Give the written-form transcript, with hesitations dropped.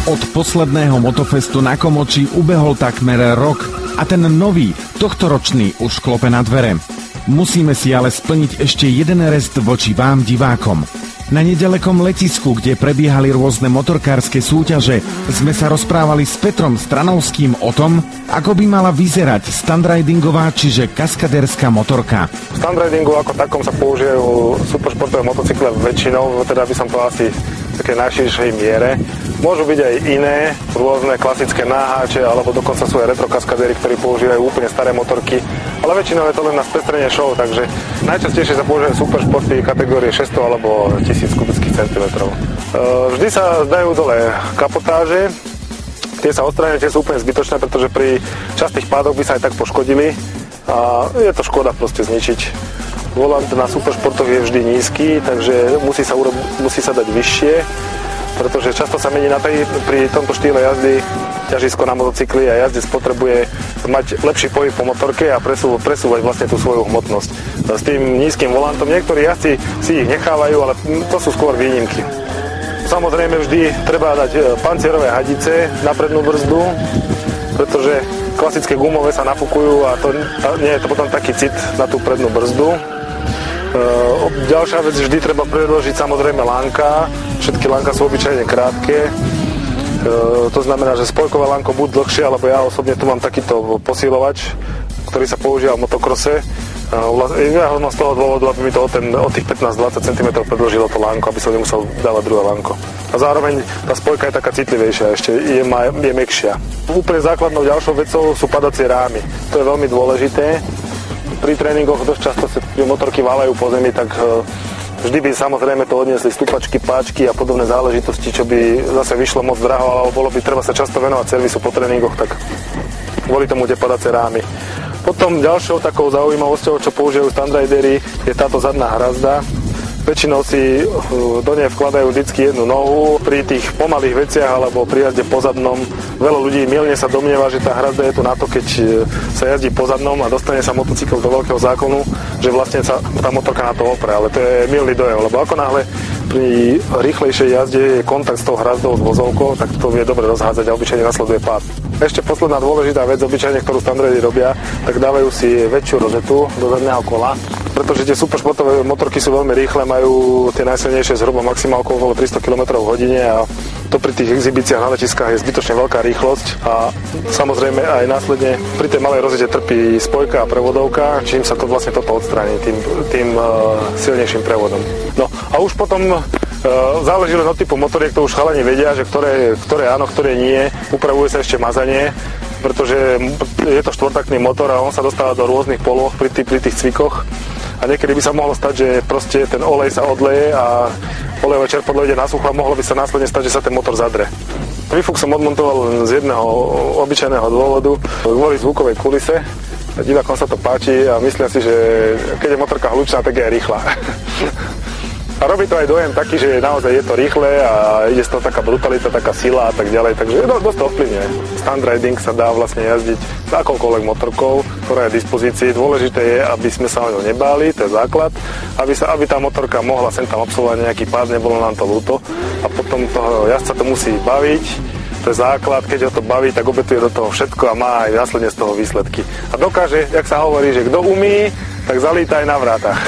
Od posledného Motofestu na Komoči ubehol takmer rok a ten nový, tohtoročný už klope na dvere. Musíme si ale splniť ešte jeden rest voči vám, divákom. Na nedalekom letisku, kde prebiehali rôzne motorkárske súťaže, sme sa rozprávali s Petrom Stranovským o tom, ako by mala vyzerať standridingová, čiže kaskadérska motorka. V standridingu ako takom sa používajú superšportové motocykle väčšinou, teda by som povedal asi v takej najširšej miere. Môžu byť aj iné, rôzne klasické náháče, alebo dokonca sú aj retrokaskadéry, ktorí používajú úplne staré motorky, ale väčšinou je to len na spestrenie show, takže najčastejšie sa používajú superšporty kategórie 600 alebo 1000 kubických centimetrov. Vždy sa dajú dole kapotáže, tie sa odstránia, tie sú úplne zbytočné, pretože pri častých pádoch by sa aj tak poškodili a je to škoda proste zničiť. Volant na superšportoch je vždy nízky, takže musí sa dať vyššie, pretože často sa mení pri tomto štýle jazdy ťažisko na motocykli a jazdec potrebuje mať lepší pohyb po motorke a presúvať vlastne tú svoju hmotnosť. S tým nízkym volantom niektorí jazdci si ich nechávajú, ale to sú skôr výnimky. Samozrejme vždy treba dať pancierové hadice na prednú brzdu, pretože klasické gumové sa nafúkujú a nie je to potom taký cit na tú prednú brzdu. Ďalšia vec, vždy treba predložiť samozrejme lánka. Všetky lánka sú obyčajne krátke. To znamená, že spojkové lánko buď dlhšie, alebo ja osobne tu mám takýto posílovač, ktorý sa používa v motokrose. Ja ho mám z toho dôvodu, aby mi to od tých 15-20 cm predložilo to lánko, aby som nemusel dávať druhé lánko. A zároveň tá spojka je taká citlivejšia, ešte je mäkšia. Úplne základnou ďalšou vecou sú padacie rámy. To je veľmi dôležité. Pri tréningoch dosť často sa motorky váľajú po zemi, tak vždy by samozrejme to odniesli stupačky, páčky a podobné záležitosti, čo by zase vyšlo moc draho, alebo bolo by treba sa často venovať servisu po tréningoch, tak kvôli tomu tie padacie rámy. Potom ďalšou takou zaujímavosťou, čo používajú standridery, je táto zadná hrazda. Väčšinou si do nej vkladajú vždycky jednu nohu. Pri tých pomalých veciach alebo pri jazde po zadnom veľa ľudí mylne sa domnieva, že tá hrazda je tu na to, keď sa jazdí po zadnom a dostane sa motocykl do veľkého záklonu, že vlastne sa tá motorka na to opre, ale to je mylný dojem, lebo ako náhle pri rýchlejšej jazde je kontakt s tou hrazdou, s vozovkou, tak to vie dobre rozhádzať a obyčajne nasleduje pád. Ešte posledná dôležitá vec, obyčajne, ktorú standardy robia, tak dávajú si väčšiu rozetu do zadného kola, pretože tie superšportové motorky sú veľmi rýchle, majú tie najsilnejšie zhruba maximálkou okolo 300 km/h a to pri tých exhibíciách na letiskách je zbytočne veľká rýchlosť a samozrejme aj následne pri tej malej rozete trpí spojka a prevodovka, čím sa to vlastne toto odstráni tým silnejším prevodom. No a už potom záleží len od typu motoriek, to už chalani vedia, že ktoré áno, ktoré nie. Upravuje sa ešte mazanie, pretože je to štvortaktný motor a on sa dostáva do rôznych polôch pri tých cvikoch. A niekedy by sa mohlo stať, že proste ten olej sa odleje a olejové čerpadlo ide na sucho a mohlo by sa následne stať, že sa ten motor zadre. Výfuk som odmontoval len z jedného obyčajného dôvodu, kvôli zvukovej kulise. Divákom sa to páči a myslia si, že keď je motorka hlučná, tak je aj rýchla. A robí to aj dojem taký, že naozaj je to rýchle a ide z toho taká brutalita, taká sila a tak ďalej, takže dosť to ovplyvňuje. Standriding sa dá vlastne jazdiť s akoukoľvek motorkou, ktorá je v dispozícii. Dôležité je, aby sme sa o ňu nebáli, to je základ, aby tá motorka mohla sem tam absolvovať nejaký pád, nebolo nám to ľúto a potom toho jazdca to musí baviť. To je základ, keď ho to baví, tak obetuje do toho všetko a má aj následne z toho výsledky. A dokáže, jak sa hovorí, že kto umí, tak zalíta aj na vrátach.